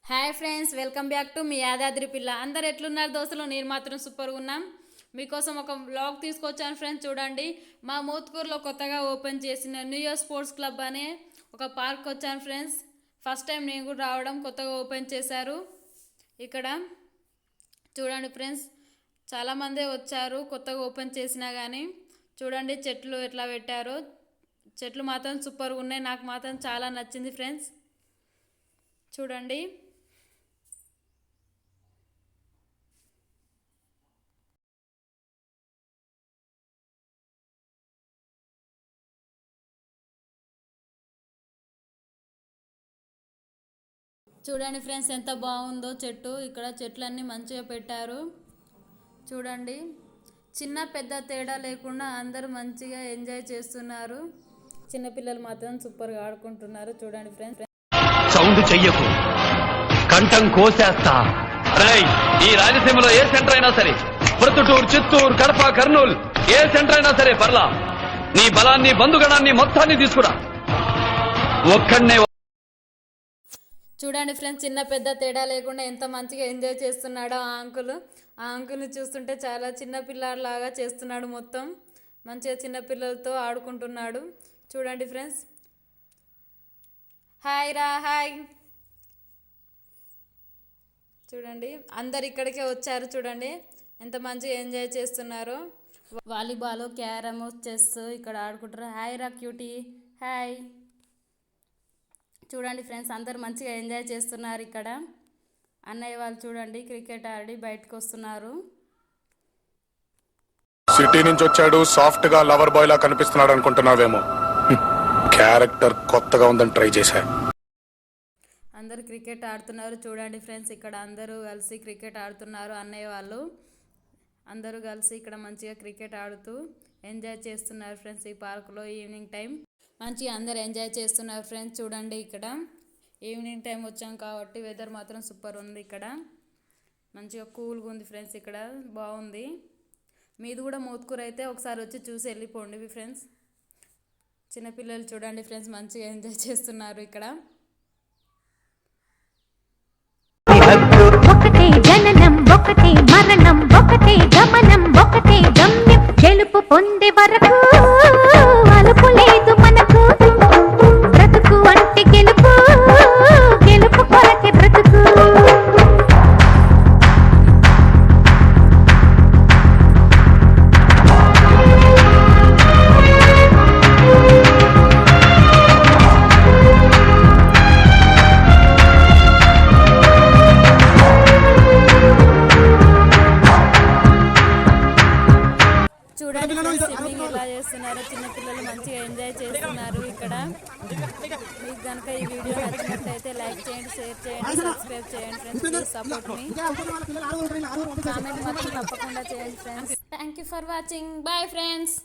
Hi friends, welcome back to మీ యాదాద్రి పిల్ల. అందరు ఎట్లున్నారు దోస్తులు? నేను మాత్రం సూపర్గా ఉన్నాం. మీకోసం ఒక వ్లాగ్ తీసుకొచ్చాను ఫ్రెండ్స్. చూడండి, మా మోత్కూరులో కొత్తగా ఓపెన్ చేసిన న్యూ ఇయర్ స్పోర్ట్స్ క్లబ్ అనే ఒక పార్క్ వచ్చాను ఫ్రెండ్స్. ఫస్ట్ టైం నేను కూడా రావడం, కొత్తగా ఓపెన్ చేశారు ఇక్కడ. చూడండి ఫ్రెండ్స్, చాలామందే వచ్చారు కొత్తగా ఓపెన్ చేసినా కానీ. చూడండి చెట్లు ఎట్లా పెట్టారో, చెట్లు మాత్రం సూపర్గా ఉన్నాయి. నాకు మాత్రం చాలా నచ్చింది ఫ్రెండ్స్. చూడండి, చూడండి ఫ్రెండ్స్ ఎంత బాగుందో చెట్టు. ఇక్కడ చెట్లన్నీ మంచిగా పెట్టారు. చూడండి, చిన్న పెద్ద తేడా లేకుండా అందరూ మంచిగా ఎంజాయ్ చేస్తున్నారు. చిన్నపిల్లలు మాత్రం సూపర్గా ఆడుకుంటున్నారు. చూడండి ఫ్రెండ్స్. సౌండ్ చెయ్యకు, కంఠం కోసేస్తా. ఈ రాయలసీమలో ఏ సెంటర్ అయినా సరే, ప్రొద్దుటూరు, చిత్తూరు, కడప, కర్నూలు, ఏ సెంటర్ అయినా సరే పర్లా, నీ బలాన్ని, బంధుగణాన్ని మొత్తాన్ని తీసుకురా. ఒక్కడనే. చూడండి ఫ్రెండ్స్, చిన్న పెద్ద తేడా లేకుండా ఎంత మంచిగా ఎంజాయ్ చేస్తున్నాడో ఆ అంకుల్. ఆ అంకుల్ని చూస్తుంటే చాలా చిన్న పిల్లలాగా చేస్తున్నాడు. మొత్తం మంచిగా చిన్నపిల్లలతో ఆడుకుంటున్నాడు. చూడండి ఫ్రెండ్స్. హాయ్ రా, హాయ్. చూడండి, అందరు ఇక్కడికే వచ్చారు. చూడండి ఎంత మంచిగా ఎంజాయ్ చేస్తున్నారు. వాలీబాల్, క్యారమ్, చెస్ ఇక్కడ ఆడుకుంటారు. హాయ్ రా క్యూటీ, హాయ్. చూడండి ఫ్రెండ్స్, అందరు మంచిగా ఎంజాయ్ చేస్తున్నారు ఇక్కడ. అన్నయ్య వాళ్ళు చూడండి క్రికెట్ ఆడి బయటకు వస్తున్నారు. సిటీ నుంచి వచ్చాడు, సాఫ్ట్ గా లవర్ బాయ్ లా కనిపిస్తున్నాడు అనుకుంటున్నావేమో. క్యారెక్టర్ కొత్తగా ఉందని ట్రై చేశా. అందరు క్రికెట్ ఆడుతున్నారు. చూడండి ఫ్రెండ్స్, ఇక్కడ అందరూ కలిసి క్రికెట్ ఆడుతున్నారు. అన్నయ్య వాళ్ళు అందరూ కలిసి ఇక్కడ మంచిగా క్రికెట్ ఆడుతూ ఎంజాయ్ చేస్తున్నారు ఫ్రెండ్స్. ఈ పార్కులో ఈవినింగ్ టైం మంచిగా అందరు ఎంజాయ్ చేస్తున్నారు ఫ్రెండ్స్. చూడండి, ఇక్కడ ఈవినింగ్ టైం వచ్చాం కాబట్టి వెదర్ మాత్రం సూపర్ ఉంది. ఇక్కడ మంచిగా కూల్గా ఉంది ఫ్రెండ్స్. ఇక్కడ బాగుంది. మీది కూడా మోత్కూరు అయితే ఒకసారి వచ్చి చూసి వెళ్ళిపోండి ఫ్రెండ్స్. చిన్నపిల్లలు చూడండి ఫ్రెండ్స్ మంచిగా ఎంజాయ్ చేస్తున్నారు ఇక్కడ. ఒకటే జననం, ఒకటే మరణం, ఒకటే గమనం, ఒకటే గమ్యం. గెలుపు పొందే వరకు అలుపు లేదు మనకు. బ్రతుకు అంటే గెలుపు, గెలుపు కొరకే బ్రతుకు. స్విమ్మింగ్ ఎలా చేస్తున్నారు, చిన్నపిల్లలు మంచిగా ఎంజాయ్ చేస్తున్నారు ఇక్కడ. మీకు కనుక ఈ వీడియో నచ్చినట్లయితే లైక్ చేయండి, షేర్ చేయండి, సబ్స్క్రైబ్ చేయండి friends. Please support me. Comment మాత్రం తప్పకుండా చేయండి friends. Thank you for watching. Bye friends.